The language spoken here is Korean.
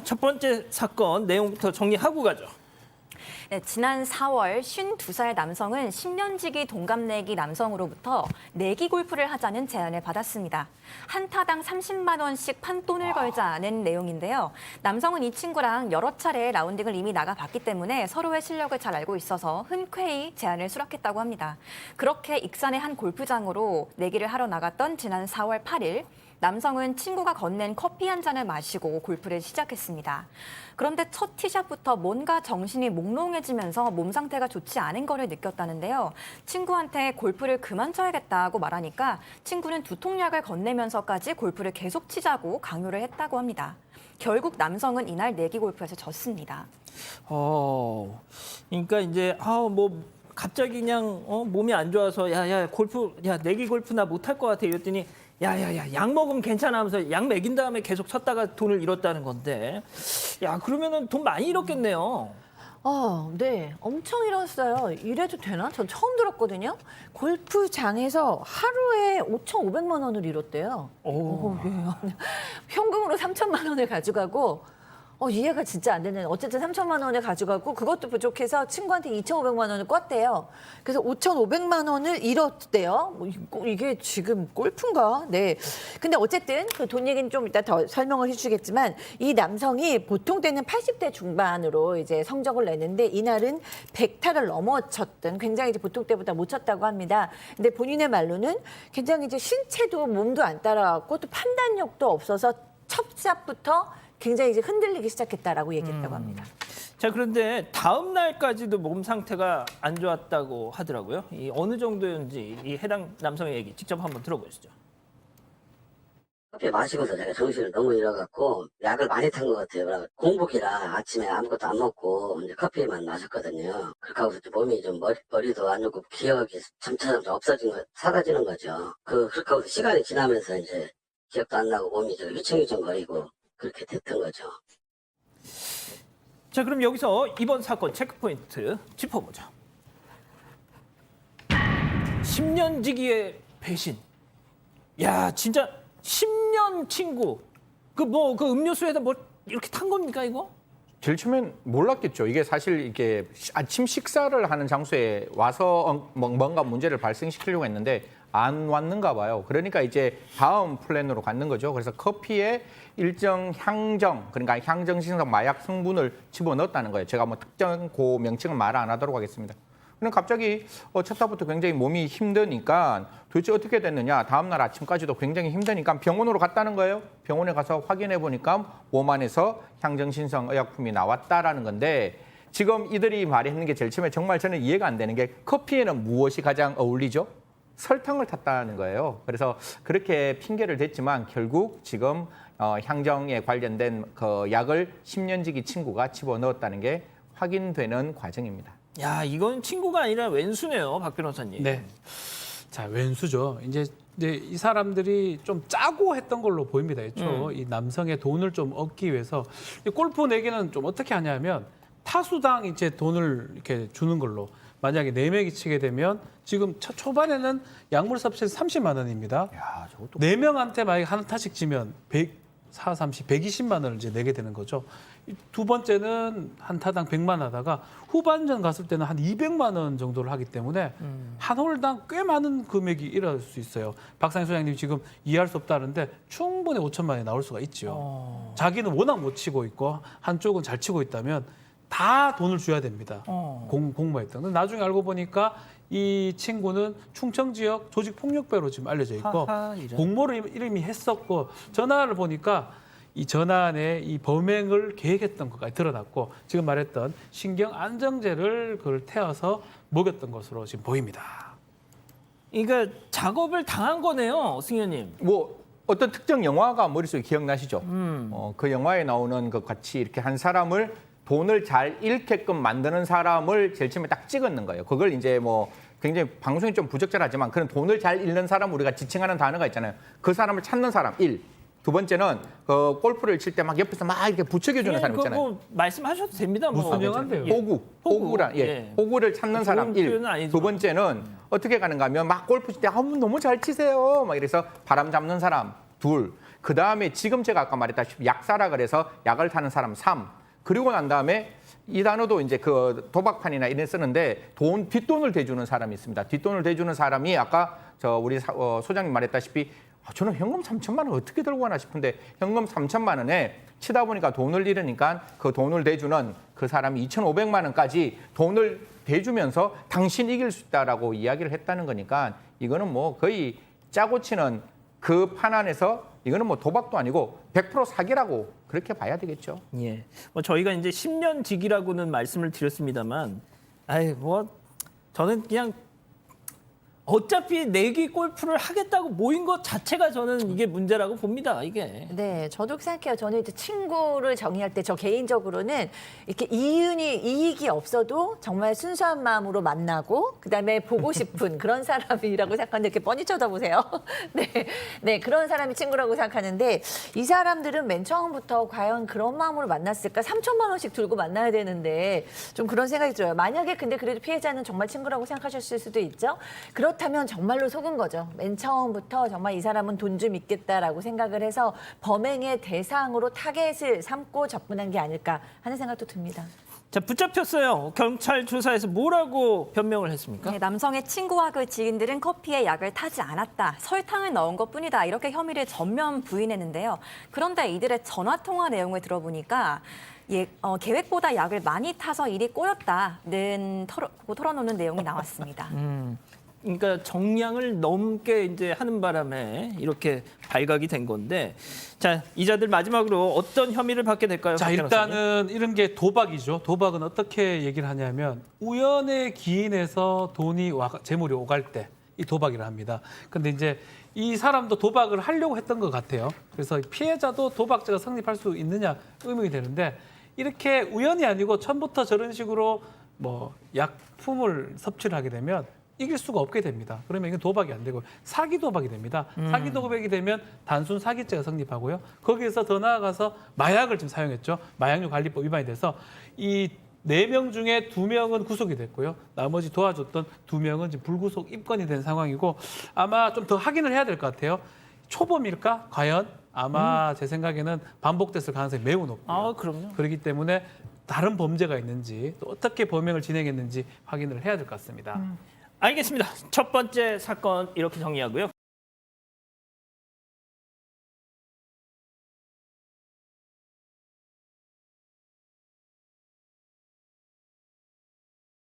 첫 번째 사건 내용부터 정리하고 가죠. 네, 지난 4월 52살 남성은 10년지기 동갑내기 남성으로부터 내기 골프를 하자는 제안을 받았습니다. 한 타당 30만 원씩 판돈을 걸자는 내용인데요. 남성은 이 친구랑 여러 차례 라운딩을 이미 나가봤기 때문에 서로의 실력을 잘 알고 있어서 흔쾌히 제안을 수락했다고 합니다. 그렇게 익산의 한 골프장으로 내기를 하러 나갔던 지난 4월 8일 남성은 친구가 건넨 커피 한 잔을 마시고 골프를 시작했습니다. 그런데 첫 티샷부터 뭔가 정신이 몽롱해지면서 몸 상태가 좋지 않은 거를 느꼈다는데요. 친구한테 골프를 그만 쳐야겠다고 말하니까 친구는 두통약을 건네면서까지 골프를 계속 치자고 강요를 했다고 합니다. 결국 남성은 이날 내기 골프에서 졌습니다. 그러니까 이제 뭐 갑자기 그냥 몸이 안 좋아서 야야 골프 내기 골프나 못할 것 같아 이랬더니 야야야 약 먹으면 괜찮아 하면서 약 먹인 다음에 계속 쳤다가 돈을 잃었다는 건데 야 그러면은 돈 많이 잃었겠네요. 네. 엄청 잃었어요. 이래도 되나? 전 처음 들었거든요. 골프장에서 하루에 5,500만 원을 잃었대요. 예. 현금으로 3천만 원을 가져가고 이해가 진짜 안 되는. 어쨌든 3천만 원을 가져가고 그것도 부족해서 친구한테 2,500만 원을 꿨대요. 그래서 5,500만 원을 잃었대요. 이게 지금 골프인가? 네. 근데 어쨌든 그 돈 얘기는 좀 이따 더 설명을 해주겠지만 이 남성이 보통 때는 80대 중반으로 이제 성적을 내는데 이날은 100타를 넘어쳤던 굉장히 이제 보통 때보다 못 쳤다고 합니다. 근데 본인의 말로는 굉장히 이제 신체도 몸도 안 따라왔고 또 판단력도 없어서 첫 샷부터 굉장히 이제 흔들리기 시작했다라고 얘기했다고 합니다. 자 그런데 다음 날까지도 몸 상태가 안 좋았다고 하더라고요. 이 어느 정도였는지 이 해당 남성의 얘기 직접 한번 들어보시죠. 커피 마시고서 제가 정신을 너무 잃어갖고 약을 많이 탄 것 같아요. 그래서 공복이라 아침에 아무것도 안 먹고 이제 커피만 마셨거든요. 그렇게 하고서 몸이 좀 머리도 안 좋고 기억이 점차점 없어진 거, 사라지는 거죠. 그렇게 하고서 시간이 지나면서 이제 기억도 안 나고 몸이 좀 휘청휘청거리고 그렇게 됐던 거죠. 자 그럼 여기서 이번 사건 체크포인트 짚어보죠. 10년지기의 배신. 야 진짜 10년 친구. 그 음료수에다 뭐 이렇게 탄 겁니까 이거? 제일 처음엔 몰랐겠죠. 이게 사실 이게 아침 식사를 하는 장소에 와서 뭔가 문제를 발생시키려고 했는데 안 왔는가 봐요. 그러니까 이제 다음 플랜으로 갔는 거죠. 그래서 커피에 일정 향정, 그러니까 향정신성 마약 성분을 집어넣었다는 거예요. 제가 뭐 특정 그 명칭은 말 안 하도록 하겠습니다. 근데 갑자기 첫 타부터 굉장히 몸이 힘드니까 도대체 어떻게 됐느냐. 다음 날 아침까지도 굉장히 힘드니까 병원으로 갔다는 거예요. 병원에 가서 확인해 보니까 몸 안에서 향정신성 의약품이 나왔다라는 건데 지금 이들이 말했는 게 제일 처음에 정말 저는 이해가 안 되는 게 커피에는 무엇이 가장 어울리죠? 설탕을 탔다는 거예요. 그래서 그렇게 핑계를 댔지만 결국 지금 향정에 관련된 그 약을 10년지기 친구가 집어넣었다는 게 확인되는 과정입니다. 야 이건 친구가 아니라 웬수네요, 박 변호사님. 네. 자, 웬수죠. 이제 이 사람들이 좀 짜고 했던 걸로 보입니다. 이 남성의 돈을 좀 얻기 위해서 이 골프 내기는 좀 어떻게 하냐면 타수당 이제 돈을 이렇게 주는 걸로 만약에 4명이 치게 되면 지금 초반에는 약물 섭취는 30만 원입니다. 야, 저것도 4명한테 만약에 한 타씩 지면 120만 원을 이제 내게 되는 거죠. 두 번째는 한 타당 100만 하다가 후반전 갔을 때는 한 200만 원 정도를 하기 때문에 한 홀당 꽤 많은 금액이 일어날 수 있어요. 박상희 소장님 지금 이해할 수 없다는데 충분히 5천만 원이 나올 수가 있죠. 자기는 워낙 못 치고 있고 한쪽은 잘 치고 있다면 다 돈을 줘야 됩니다. 공모했던. 근데 나중에 알고 보니까 이 친구는 충청 지역 조직 폭력배로 지금 알려져 있고 공모를 이름이 했었고 전화를 보니까 이 전환에 이 범행을 계획했던 것까지 드러났고 지금 말했던 신경 안정제를 그걸 태워서 먹였던 것으로 지금 보입니다. 그러니까 작업을 당한 거네요, 승현님. 뭐 어떤 특정 영화가 머릿속에 기억나시죠? 그 영화에 나오는 것 같이 이렇게 한 사람을 돈을 잘 잃게끔 만드는 사람을 제일 처음에 딱 찍었는 거예요. 그걸 이제 뭐 굉장히 방송이 좀 부적절하지만 그런 돈을 잘 잃는 사람 우리가 지칭하는 단어가 있잖아요. 그 사람을 찾는 사람, 1. 두 번째는 그 골프를 칠 때 막 옆에서 막 이렇게 부추겨주는 사람 있잖아요. 뭐 말씀하셔도 됩니다. 무슨 영화인데요? 호구란, 호구를 찾는 사람 좋은 1. 표현은 아니지만. 두 번째는 어떻게 가는가 하면 막 골프 칠 때 너무 잘 치세요. 막 이래서 바람 잡는 사람 2. 그 다음에 지금 제가 아까 말했다시피 약사라 그래서 약을 타는 사람 3. 그리고 난 다음에 이 단어도 이제 그 도박판이나 이런 데 쓰는데 뒷돈을 대주는 사람이 있습니다. 뒷돈을 대주는 사람이 아까 우리 소장님 말했다시피 저는 현금 3천만 원 어떻게 들고 가나 싶은데 현금 3천만 원에 치다 보니까 돈을 잃으니까 그 돈을 대주는 그 사람이 2,500만 원까지 돈을 대주면서 당신 이길 수 있다라고 이야기를 했다는 거니까 이거는 뭐 거의 짜고 치는 그 판 안에서 이거는 뭐 도박도 아니고 100% 사기라고 그렇게 봐야 되겠죠. 예. 뭐 저희가 이제 10년 직이라고는 말씀을 드렸습니다만, 뭐 저는 그냥 어차피 내기 골프를 하겠다고 모인 것 자체가 저는 이게 문제라고 봅니다. 이게. 네, 저도 생각해요. 저는 이제 친구를 정의할 때 저 개인적으로는 이렇게 이익이 없어도 정말 순수한 마음으로 만나고 그다음에 보고 싶은 그런 사람이라고 생각하는데 이렇게 뻔히 쳐다보세요. 네, 그런 사람이 친구라고 생각하는데 이 사람들은 맨 처음부터 과연 그런 마음으로 만났을까? 3천만 원씩 들고 만나야 되는데 좀 그런 생각이 들어요. 만약에 근데 그래도 피해자는 정말 친구라고 생각하셨을 수도 있죠. 그렇다면 정말로 속은 거죠. 맨 처음부터 정말 이 사람은 돈 좀 있겠다라고 생각을 해서 범행의 대상으로 타겟을 삼고 접근한 게 아닐까 하는 생각도 듭니다. 자, 붙잡혔어요. 경찰 조사에서 뭐라고 변명을 했습니까? 네, 남성의 친구와 그 지인들은 커피에 약을 타지 않았다. 설탕을 넣은 것뿐이다. 이렇게 혐의를 전면 부인했는데요. 그런데 이들의 전화 통화 내용을 들어보니까 계획보다 약을 많이 타서 일이 꼬였다는 털어놓는 내용이 나왔습니다. 그러니까 정량을 넘게 이제 하는 바람에 이렇게 발각이 된 건데, 자, 이자들 마지막으로 어떤 혐의를 받게 될까요? 자, 박 변호사님? 일단은 이런 게 도박이죠. 도박은 어떻게 얘기를 하냐면 우연에 기인해서 재물이 오갈 때 이 도박이라 합니다. 근데 이제 이 사람도 도박을 하려고 했던 것 같아요. 그래서 피해자도 도박죄가 성립할 수 있느냐 의문이 되는데 이렇게 우연이 아니고 처음부터 저런 식으로 뭐 약품을 섭취를 하게 되면 이길 수가 없게 됩니다. 그러면 이건 도박이 안 되고 사기 도박이 됩니다. 사기 도박이 되면 단순 사기죄가 성립하고요. 거기에서 더 나아가서 마약을 좀 사용했죠. 마약류 관리법 위반이 돼서 이 4명 중에 2명은 구속이 됐고요. 나머지 도와줬던 2명은 지금 불구속 입건이 된 상황이고 아마 좀 더 확인을 해야 될 것 같아요. 초범일까? 과연? 아마 제 생각에는 반복됐을 가능성이 매우 높고요. 아, 그럼요. 그렇기 때문에 다른 범죄가 있는지 또 어떻게 범행을 진행했는지 확인을 해야 될 것 같습니다. 알겠습니다. 첫 번째 사건 이렇게 정리하고요.